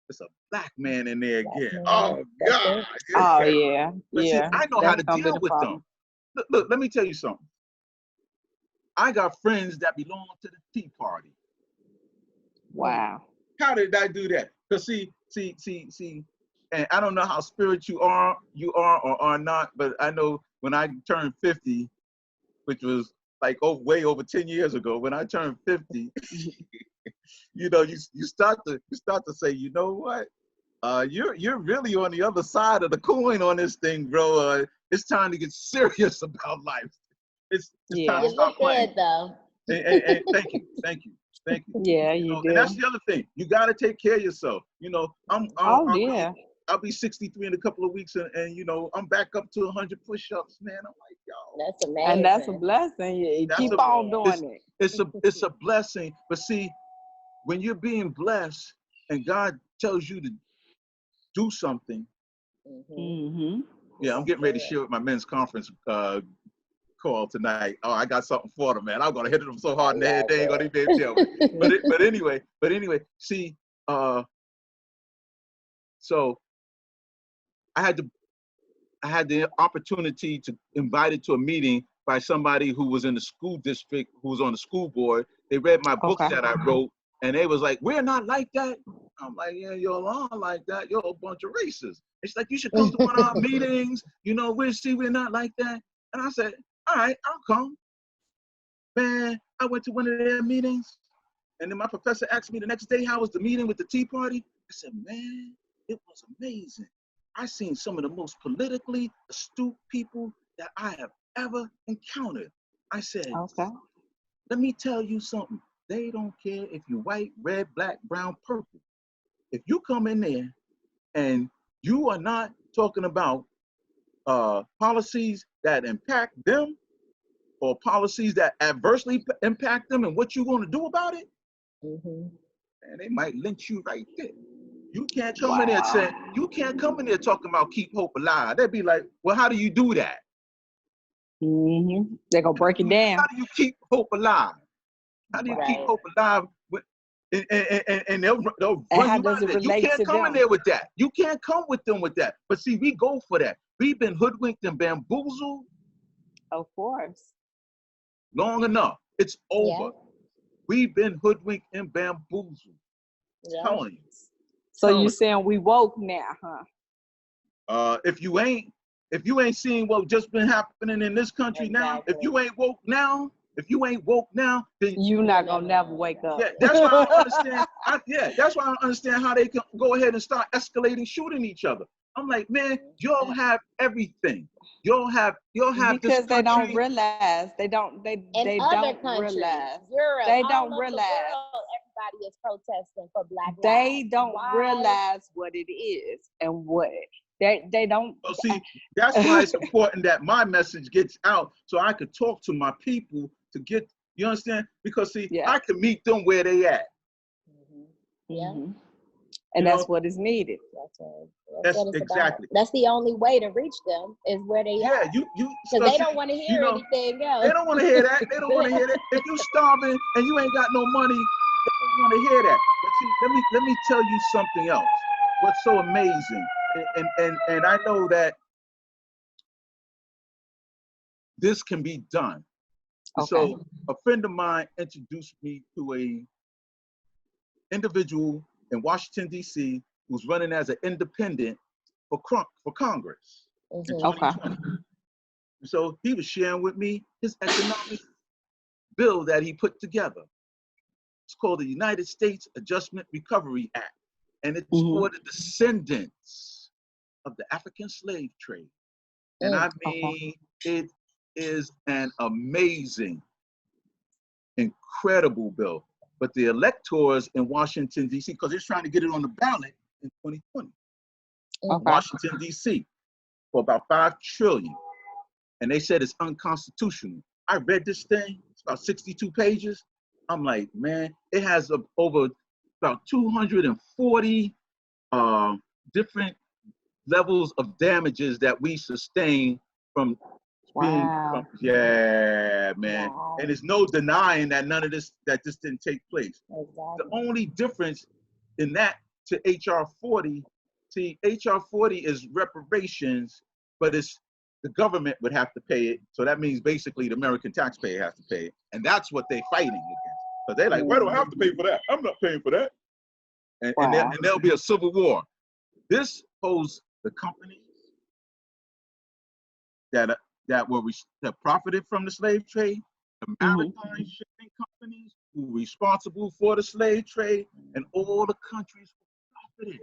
It's a black man in there again. Oh, God. Oh, yeah. But see, I know how to deal with them. Look, let me tell you something. I got friends that belong to the Tea Party. Wow. How did I do that? Because see, and I don't know how spiritual you are or are not, but I know when I turned 50, which was like way over 10 years ago, when I turned 50, you know, you start to say, you know what? You're really on the other side of the coin on this thing, bro. It's time to get serious about life. It's time to stop playing. Good, though. And thank you. Yeah, you do. And that's the other thing. You got to take care of yourself. You know, I'll be 63 in a couple of weeks, and you know, I'm back up to 100 push-ups, man. I'm like, yo. That's amazing. And that's a blessing. You keep on doing it. It's a blessing. But see, when you're being blessed and God tells you to do something, yeah, I'm getting ready to share with my men's conference call tonight. Oh, I got something for them, man. I'm gonna hit them so hard in the head they ain't gonna even tell me. But anyway, see, so I had the opportunity to invited to a meeting by somebody who was in the school district, who was on the school board. They read my book that I wrote, and they was like, "We're not like that." I'm like, "Yeah, y'all are like that. You're a bunch of racists." It's like, you should come to one of our meetings. You know, we're not like that. And I said, all right, I'll come. Man, I went to one of their meetings, and then my professor asked me the next day, how was the meeting with the Tea Party? I said, man, it was amazing. I seen some of the most politically astute people that I have ever encountered. I said, let me tell you something. They don't care if you're white, red, black, brown, purple. If you come in there and you are not talking about policies that impact them or policies that adversely impact them and what you're going to do about it, and they might lynch you right there. You can't come in there and say, you can't come in there talking about keep hope alive. They'd be like, well, how do you do that? They're going to break it down. How do you keep hope alive? How do you keep hope alive? And they'll run you out of there. You can't come in there with that. You can't come with them with that. But see, we go for that. We've been hoodwinked and bamboozled. Of course. Long enough. It's over. We've been hoodwinked and bamboozled. I'm telling you. So you saying we woke now, huh? If you ain't seeing what just been happening in this country now, if you ain't woke now, then you're not gonna never wake up. Yeah, that's why I don't understand. That's why I don't understand how they can go ahead and start escalating, shooting each other. I'm like, man, y'all have everybody. Y'all have because they don't realize. They don't realize. Europe, they don't realize. Everybody is protesting for Black lives. They don't realize what it is and what they don't. Well, see, that's why it's important that my message gets out so I could talk to my people to get You understand? Because see, Yeah. I can meet them where they at. Yeah. Mm-hmm. And that's what is needed. That's what it's exactly. about. That's the only way to reach them is where they are. Yeah, you because they don't want to hear anything else. They don't want to hear that. They don't want to hear that. If you starving and you ain't got no money, they don't want to hear that. But see, let me tell you something else. What's so amazing, and I know that this can be done. Okay. So a friend of mine introduced me to a individual in Washington, D.C. who's running as an independent for Congress in 2020. So he was sharing with me his economic bill that he put together. It's called the United States Adjustment Recovery Act, and it's for the descendants of the African slave trade. And I mean, it is an amazing, incredible bill. But the electors in Washington, D.C., because they're trying to get it on the ballot in 2020, Washington, D.C., for about $5 trillion. And they said it's unconstitutional. I read this thing, it's about 62 pages. I'm like, man, it has over about 240 different levels of damages that we sustain from being, yeah, man. And there's no denying that none of this, that this didn't take place. The only difference in that to HR 40, see, HR 40 is reparations, but it's the government would have to pay it. So that means basically the American taxpayer has to pay it. And that's what they're fighting against. Because they're like, why do I have to pay for that? I'm not paying for that. And there'll be a civil war. This holds the companies that profited from the slave trade, the maritime shipping companies who were responsible for the slave trade, and all the countries who profited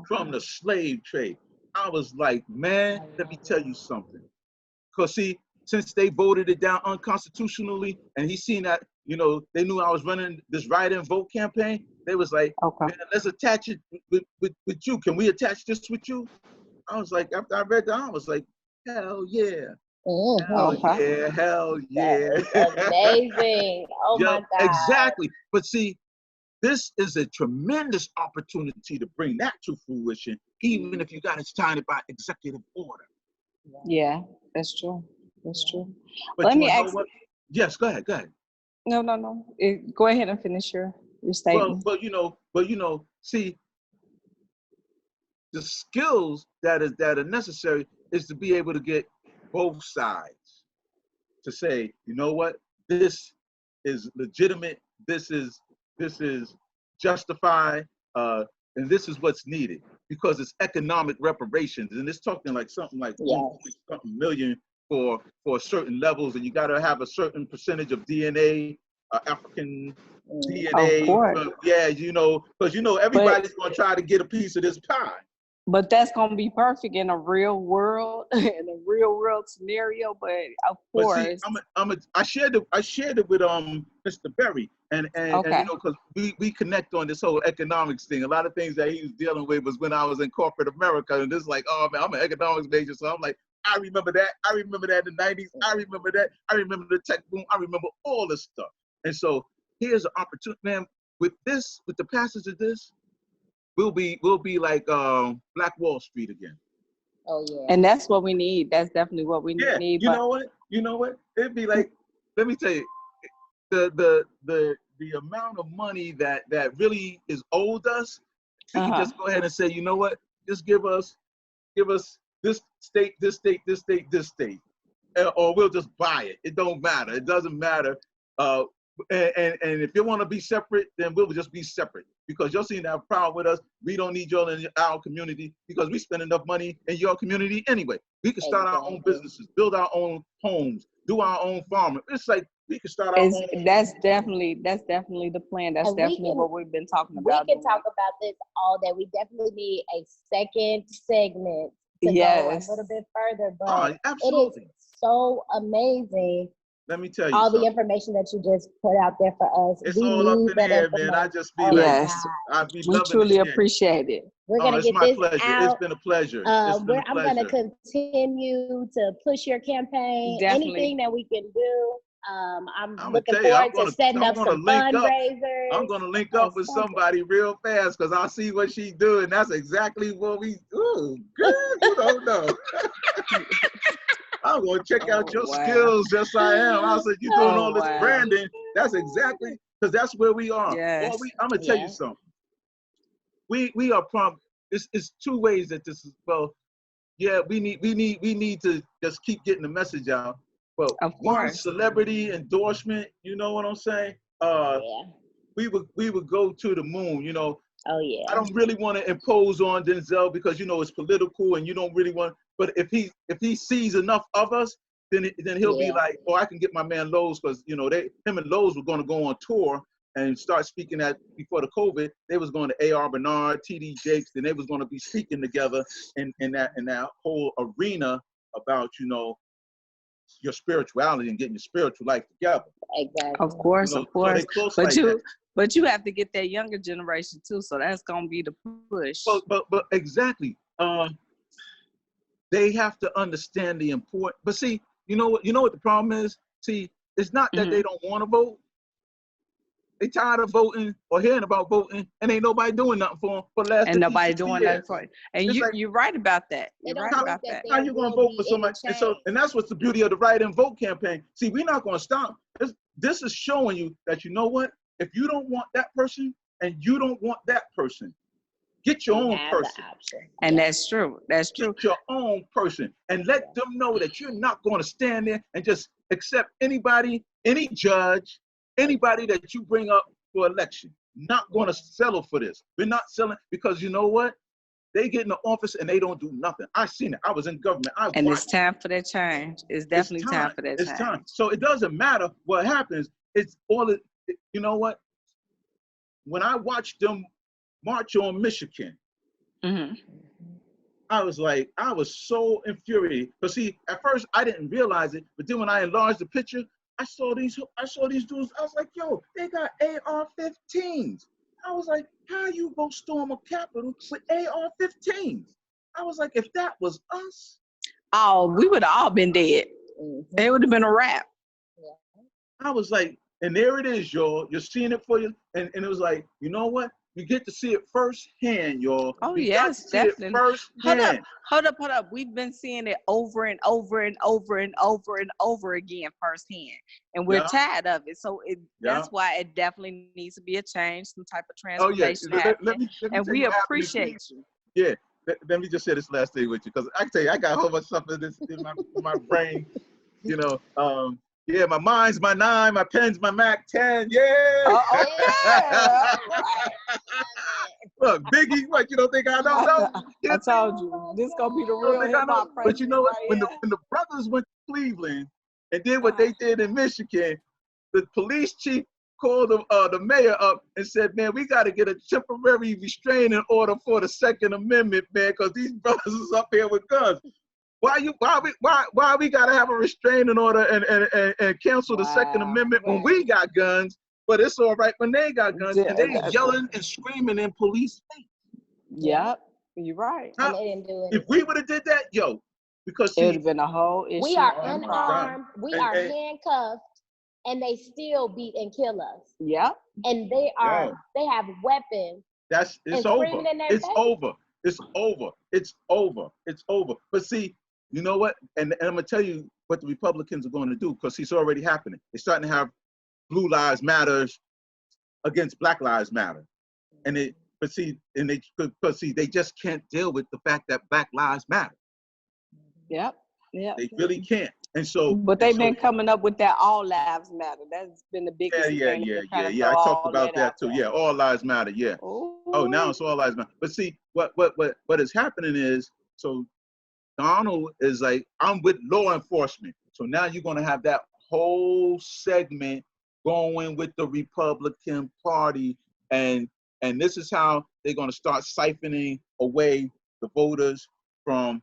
from the slave trade. I was like, man, let me tell you something. Because see, since they voted it down unconstitutionally, and he seen that, you know, they knew I was running this write-in vote campaign, they was like, man, let's attach it with you. Can we attach this with you? I was like, after I read that, I was like, hell yeah. Hell yeah, hell yeah. Amazing. Oh my God. Exactly. But see, this is a tremendous opportunity to bring that to fruition, even if you got to sign it by executive order. Yeah, that's true. That's true. But let me ask. Yes, go ahead. No. Go ahead and finish your statement. But you know, see, the skills that are necessary is to be able to get both sides to say, you know what, this is legitimate, this is justified, and this is what's needed, because it's economic reparations, and it's talking like something like 1 million for certain levels, and you got to have a certain percentage of DNA, African DNA. Yeah, you know, because you know everybody's going to try to get a piece of this pie. But that's going to be perfect in a real world, in a real world scenario. But of course, I shared it with Mr. Berry, and you know, because we connect on this whole economics thing. A lot of things that he was dealing with was when I was in corporate America, and it's like, oh man, I'm an economics major, so I'm like, I remember that. I remember that in the 90s. I remember that. I remember the tech boom. I remember all this stuff. And so here's an opportunity, man. With the passage of this, we'll be like Black Wall Street again. Oh yeah. And that's what we need. That's definitely what we need. You know what? It'd be like, let me tell you, the amount of money that really is owed us, we can just go ahead and say, you know what? Just give us this state, this state, this state, this state, or we'll just buy it. It don't matter. It doesn't matter. And if you want to be separate, then we'll just be separate, because you'll seem to have a problem with us. We don't need you in our community because we spend enough money in your community anyway. We can start our own businesses, build our own homes, do our own farming. It's like we can start our own. That's definitely the plan. That's definitely what we've been talking about. We can talk about this all day. We definitely need a second segment to go a little bit further, but it is so amazing. Let me tell you all the information that you just put out there for us. It's all up in the air, man. I just be we truly appreciate it. We're gonna get this pleasure. out. It's been a pleasure. I'm gonna continue to push your campaign. Definitely. Anything that we can do. I'm I'm gonna looking tell you, forward to setting up some fundraisers. I'm gonna link up with somebody real fast because I see what she's doing. That's exactly what we. Ooh, good. You don't know. I'm gonna check out your skills. Yes, I am. I said you're doing all this branding. That's exactly because that's where we are. Yes. I'm gonna tell you something. We are it's two ways that this is. Well, yeah, we need to just keep getting the message out. But one, celebrity endorsement, you know what I'm saying? We would go to the moon, you know. Oh yeah. I don't really want to impose on Denzel because you know it's political and you don't really want. But if he sees enough of us, then he'll be like, oh, I can get my man Lowe's because you know him and Lowe's were going to go on tour and start speaking before the COVID. They was going to A.R. Bernard, T.D. Jakes, and they was going to be speaking together in that whole arena about you know your spirituality and getting your spiritual life together. Exactly. Of course, you know, of course. So but you have to get that younger generation too. So that's gonna be the push. But exactly. They have to understand the importance. But see, you know what the problem is? See, it's not that they don't want to vote. They tired of voting or hearing about voting, and ain't nobody doing nothing for them for the last. And nobody doing nothing for it. And you're right about that. You're right about that. How you gonna vote for somebody? And that's what's the beauty of the Write In Vote campaign. See, we're not gonna stop. This is showing you that you know what? If you don't want that person and you don't want that person, get your own person. And that's true. That's true. Get your own person and let them know that you're not going to stand there and just accept anybody, any judge, anybody that you bring up for election. Not going to settle for this. We're not selling because you know what? They get in the office and they don't do nothing. I seen it. I was in government. And it's time for that change. It's definitely time for that change. It's time. So it doesn't matter what happens. It's all it. You know what? When I watched them march on Michigan, I was so infuriated. But see, at first I didn't realize it, but then when I enlarged the picture, I saw these dudes. I was like, yo, they got AR-15s. I was like, how you go storm a Capitol with AR-15s? I was like, if that was us, oh, we would have all been dead. It would have been a wrap. I was like, and there it is, y'all. You're seeing it for you, and it was like, you know what? You get to see it firsthand, y'all. Oh, yes, definitely. Hold up. We've been seeing it over and over and over and over and over again firsthand. And we're tired of it. So that's why it definitely needs to be a change, some type of transformation happening. And we appreciate you. Yeah. Let me just say this last thing with you, because I tell you, I got a whole bunch of stuff in my brain. You know, yeah, my mind's my 9, my pen's my Mac 10. Yeah. Look, Biggie, what you don't think I don't know? I told you, this gonna be the real hip-hop. But you know what? When the brothers went to Cleveland and did what they did in Michigan, the police chief called the mayor up and said, "Man, we got to get a temporary restraining order for the Second Amendment, man, because these brothers is up here with guns." Why we gotta have a restraining order and cancel the Second Amendment when we got guns, but it's all right when they got guns and they yelling and screaming in police face. Yep, you're right. Now, they didn't do if we would have did that, because it would have been a whole issue. We are unarmed, we are handcuffed, and they still beat and kill us. Yep. And they have weapons. It's over. It's over. But see, you know what? And I'm gonna tell you what the Republicans are going to do, because it's already happening. They're starting to have Blue Lives Matter against Black Lives Matter, and they just can't deal with the fact that Black Lives matter. Yep. They really can't. And so, but they've been coming up with that All Lives Matter. That's been the biggest thing. Yeah. I talked about that too. Yeah, All Lives Matter. Yeah. Ooh. Oh, now it's All Lives Matter. But see, what is happening is, so Donald is like, I'm with law enforcement. So now you're going to have that whole segment going with the Republican Party, and this is how they're going to start siphoning away the voters from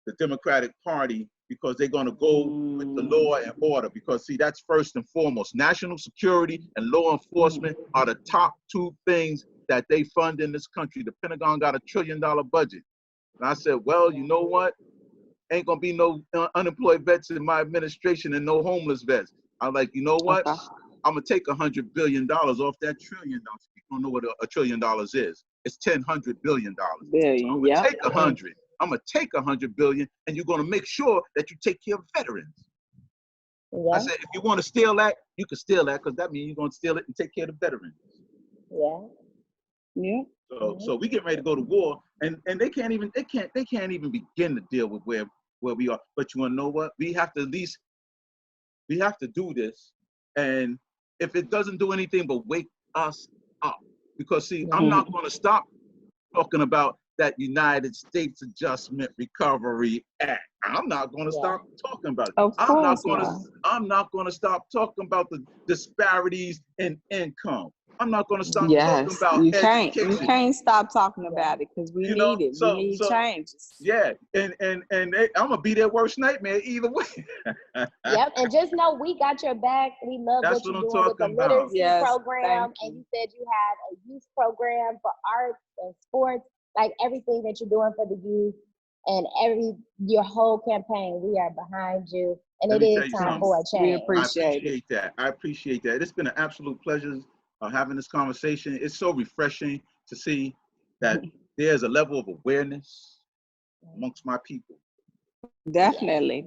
the Democratic Party, because they're going to go with the law and order. Because see, that's first and foremost. National security and law enforcement are the top two things that they fund in this country. The Pentagon got $1 trillion budget. And I said, well, you know what? Ain't gonna be no unemployed vets in my administration and no homeless vets. I'm like, you know what? Okay. I'm gonna take $100 billion off that $1 trillion. People don't know what $1 trillion is. It's $100 billion. Billion, So I'm gonna take 100. I'm gonna take 100 billion, and you're gonna make sure that you take care of veterans. Yeah. I said, if you want to steal that, you can steal that, because that means you're gonna steal it and take care of the veterans. Yeah. Yeah. So we get ready to go to war, and they can't even begin to deal with where we are. But you wanna know what? We have to do this, and if it doesn't do anything but wake us up, because see, I'm not gonna stop talking about that United States Adjustment Recovery Act. I'm not going to stop talking about it. I'm not going to stop talking about the disparities in income. I'm not going to stop talking about education. You can't stop talking about it, because we need it. We need changes. Yeah, and I'm gonna be their worst nightmare either way. Yep, and just know we got your back. We love what you're doing with the literacy program, and you said you had a youth program for arts and sports, like everything that you're doing for the youth and your whole campaign. We are behind you, and it is time for a change. We appreciate that. I appreciate that. It's been an absolute pleasure having this conversation. It's so refreshing to see that there's a level of awareness amongst my people. Definitely.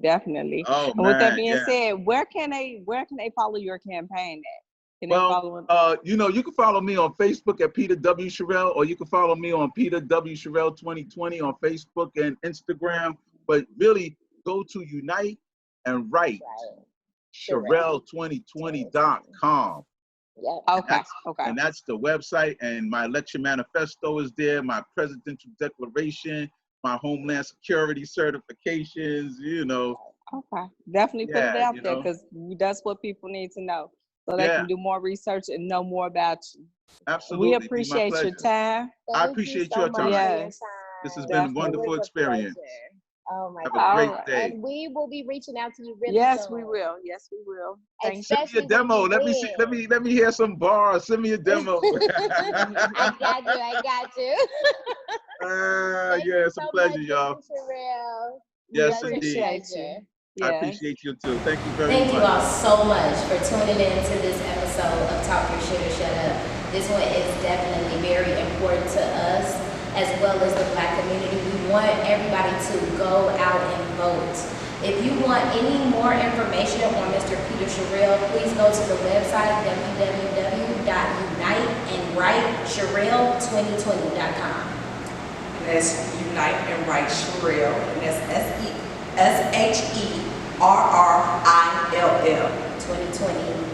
Oh, and with that being said, where can they follow your campaign at? You can follow me on Facebook at Peter W. Sherrill, or you can follow me on Peter W. Sherrill 2020 on Facebook and Instagram. But really, go to Unite and Write Sherrill2020.com. Yeah. Okay. And that's the website. And my election manifesto is there. My presidential declaration, my Homeland Security certifications. Okay. Definitely put it out there, because that's what people need to know, so they can do more research and know more about you. Absolutely. We appreciate your time. I appreciate your time. Yes. This has been a wonderful experience. Oh my God. Have a great day. And we will be reaching out to you really Yes, soon. we will. Thank Send me a demo. Let me hear some bars. Send me a demo. I got you. It's a pleasure, y'all. Yes, indeed. I appreciate you too. Thank you very much. Thank you all so much for tuning in to this episode of Talk Your Shit or Shut Up. This one is definitely very important to us, as well as the Black community. We want everybody to go out and vote. If you want any more information on Mr. Peter Sherrill, please go to the website www.uniteandwritesherrill2020.com. And that's Unite and Write Sherrill, and that's SHERRILL 2020.